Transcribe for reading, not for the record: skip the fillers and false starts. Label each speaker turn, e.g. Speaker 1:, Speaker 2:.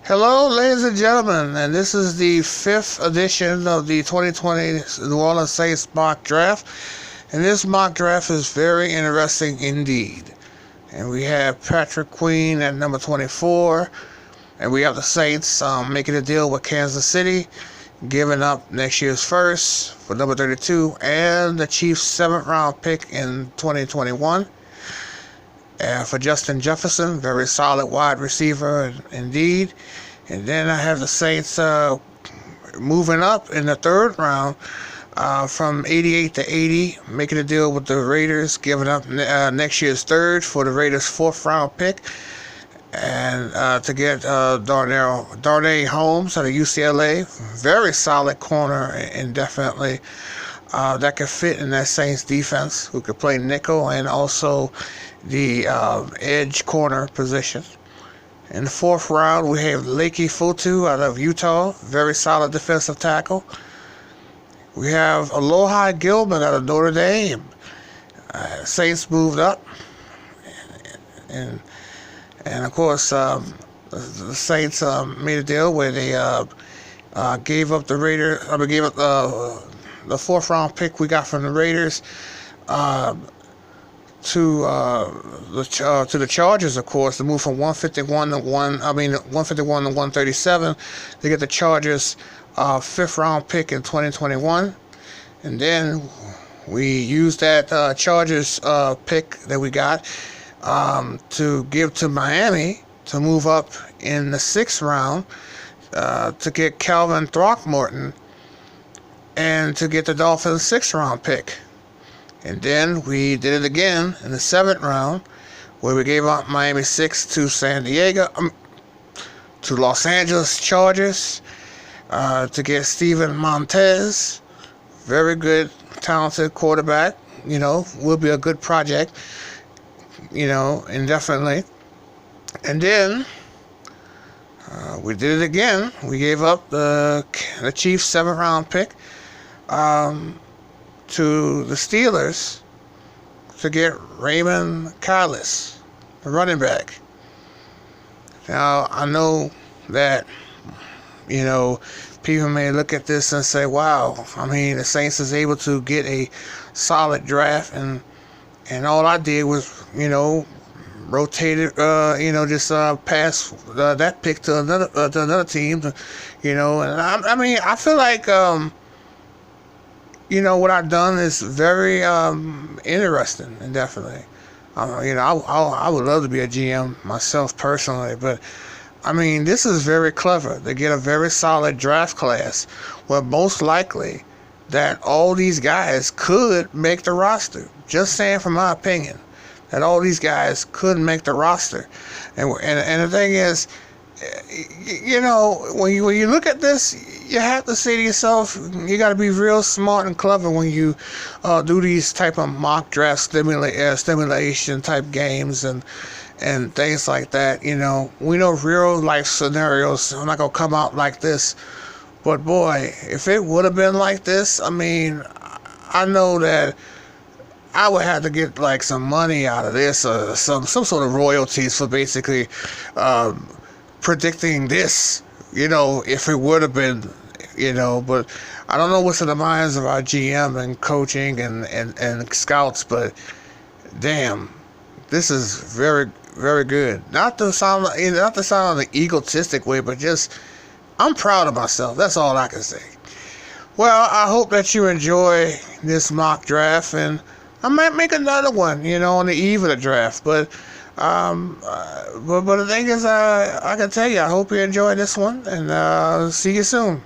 Speaker 1: Hello, ladies and gentlemen, and this is the 5th edition of the 2020 New Orleans Saints mock draft. And this mock draft is very interesting indeed. And we have Patrick Queen at number 24, and we have the Saints making a deal with Kansas City, giving up next year's first for number 32, and the Chiefs' 7th round pick in 2021. And for Justin Jefferson, very solid wide receiver indeed. And then I have the Saints moving up in the 3rd round from 88 to 80, making a deal with the Raiders, giving up next year's 3rd for the Raiders' 4th round pick. And to get Darnay Holmes out of UCLA, very solid corner indefinitely. That could fit in that Saints defense, who could play nickel and also the edge corner position. In the 4th round, we have Leki Fotu out of Utah, very solid defensive tackle. We have Alohi Gilman out of Notre Dame. Saints moved up, and of course the Saints made a deal where they gave up the Raiders. Gave up the 4th round pick we got from the Raiders to the Chargers, of course, to move from 151 to 137 to get the Chargers 5th round pick in 2021. And then we used that Chargers pick that we got to give to Miami to move up in the 6th round to get Calvin Throckmorton and to get the Dolphins' 6th round pick. And then we did it again in the 7th round, where we gave up Miami 6 to Los Angeles Chargers to get Steven Montez, very good, talented quarterback. Will be a good project. Indefinitely. And then we did it again. We gave up the Chiefs' 7th round pick to the Steelers to get Raymond Callis, the running back. Now, I know that, people may look at this and say, wow, the Saints is able to get a solid draft, and all I did was, rotated, just pass that pick to another team, and I feel like, what I've done is very interesting, and definitely. I would love to be a GM myself personally, but this is very clever to get a very solid draft class where most likely that all these guys could make the roster. Just saying, from my opinion, that all these guys could make the roster. And the thing is, when you look at this, you have to say to yourself, you got to be real smart and clever when you do these type of mock draft stimulation type games and things like that. We know real life scenarios are not gonna come out like this, but boy, if it would have been like this, I know that I would have to get like some money out of this, or some sort of royalties for basically predicting this, if it would have been, but I don't know what's in the minds of our GM and coaching and scouts, but damn, this is very, very good. Not to sound in an egotistic way, but just, I'm proud of myself. That's all I can say. Well, I hope that you enjoy this mock draft, and I might make another one, on the eve of the draft, but the thing is, I can tell you, I hope you enjoy this one, and see you soon.